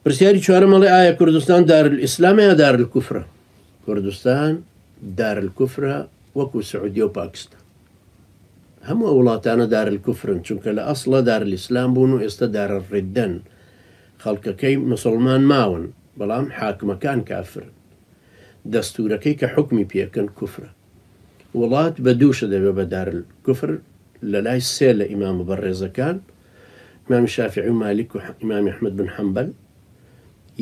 پرسیاری چوارەمەڵێ ئایا کوردستان دارالئیسلامە یا دارالکوفرە؟ کوردستان دارالکوفرە وەکو سعودیە و پاکستان. هەموو وڵاتانە دارالکوفرن چونکە لە ئەسڵە دارالئیسلام بوون و ئێستا دارالڕیدەن. خەڵکەکەی مسلمان ماون بەڵام حاکمەکان کافرن. دەستورەکەی کە حکمی پێکەن کوفرە. وڵات بە دووشە دەبێت بە دارالکوفر لە لای سێ لە ئیمام بەڕێزەکان، ئیمامی شافعی و مالیک و ئیمامی ئەحمەد بن حەمبەل.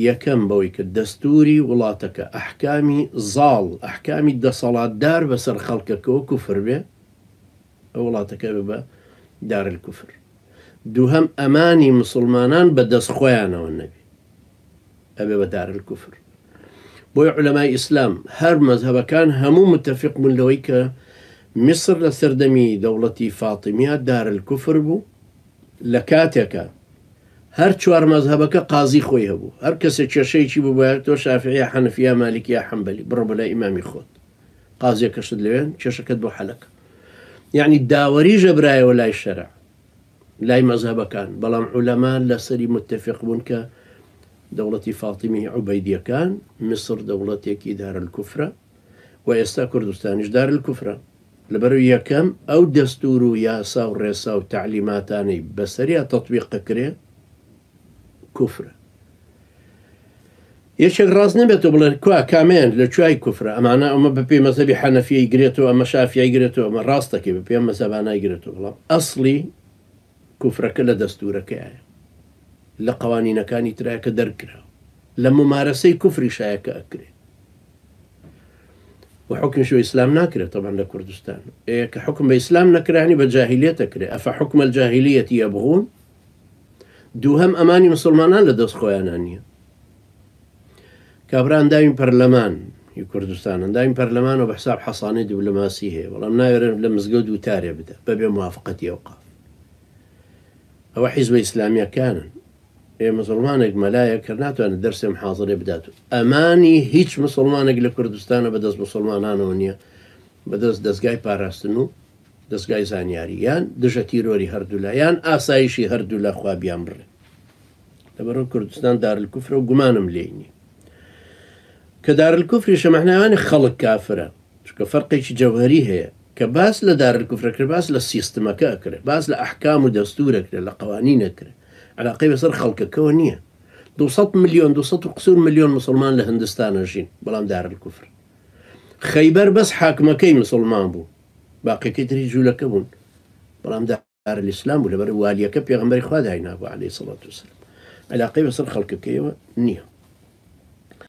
یەکەم بەوەی کە دەستوری وڵاتەکە ئەحکامی زاڵ، ئەحکامی دەسەڵاتدار بەسەر خەڵکەکەەوە کوفر بێ، ئەو وڵاتەکە بە دارالکوفر. دووهەم ئەمانی مسلمانان بە دەست خۆیانەوە نەبێ، ئەبێ بە دارالکوفر. بۆی عولەمای ئیسلام هەر مەذهبەکان هەموو متفق بوون لەوەی کە میسر لە سەردەمی دەوڵەتی فاتیمیە دارالکوفر بوو. لە کاتێکە هەر چوار مەذهبەکە قازی خۆی هەبوو، هەر کەسە کێشەیەکی بوو بە تۆ شافعیە حەنەفیە مالیکیە حەمبەلی بڕۆ بە لای ئیمامی خۆت، قازیەکەشت لەوێن کێشەکەت بۆ حەلەکە. یعنی داوەری ژەبرایەوە لای شەرع لای مەذهبەکان، بەڵام عولەما لەسەری متفق بوون کە دەوڵەتی فاتیمی عوبەیدیەکان میسر دەوڵەتێکی دارالکوفرە و ئێستا کوردستانیش دارالکوفرە. لەبەرەوە یەکەم ئەو دەستور و یاسا و ڕێسا و تعلیماتانەی بەسەریا تەطبیق ئەکرێ کوفرە. یەکێک ڕاست نەبێتەوە بڵێ کوا کامیان لە کوای کوفرە، ئەمانە ئەمە بە پێی مەزەبی حەنەفیەی گرێتەوە، ئەمە شافعی گرێتەوە، ئەمە ڕاستەکەی بە پێم مەزەبانای گرێتەوە، بەڵام ئەسڵی کوفرەکە لە دەستورەکەیە، لە قوانینەکانی ترایە کە دەرکراوە، لە ممارەسەی کوفری شایەکە ئەکرێ و حکمش بە ئیسلام ناکرێت. طبعا لە کوردستان کە حکم بە ئیسلام نەکرانی بە جاهیلیەت ئەکرێ. ئەفە حکم الجاهیلیەتی یەبغون. دووهەم ئەمانی مسلمانان لە دەست خۆیانان نییە. کابرا ئەندامی پەرلەمان کوردستان، ئەندامی پەرلەمان و بە حساب حەسانەی دیبلۆماسی هەیە، بەڵام ناوێرن لە مزگەوت وتارێ بدە بەبێ موافقەتی ئەوقاف. ئەوە حیزبە ئیسلامیەکانن. مسلمانێک مەلایە کە ناتوانێت دەرسێم حاضرێ بدات. ئەمانی هیچ مسلمانێک لە کوردستانە بەدەست مسلمانانەوە نییە، بەدەست دەستگای پاراستن و دەستگای زانیاریان دژە تیرۆری هەردوولایان ئاسایشی هەردوو لە خوابیان بڕێ. لەبەرەوە کوردستان دارالکوفرە و گومانم لێی نییە. کە دارالکوفری شەمەحناوانی خەڵک کافرە، چونکە فەرقێکی جەوهەری هەیە کە باس لە دارالکوفرەکرێ، باس لە سیستمەکە ئەکرێ، باس لە ئەحکام و دەستورەکرێ، لە قوانینەکرێ، علاقەی بەسەر خەڵکەکەەوە نییە. 200 ملیۆن 200 ملیۆن مسلمان لە هەندستانە ژین، بەڵام دارالکوفر. خەیبەر بەس حاکمەکەی مسلمان بوو، باقیەکەی تری جوولەکە بوون، بەڵام دارالئیسلام بوو، لەبەر والیەکە پێغەمبەری خوا داینابوو عەلەیهی سەڵات وسەلام. علاقەی بەسەر خەڵکەکەیەوە نییە.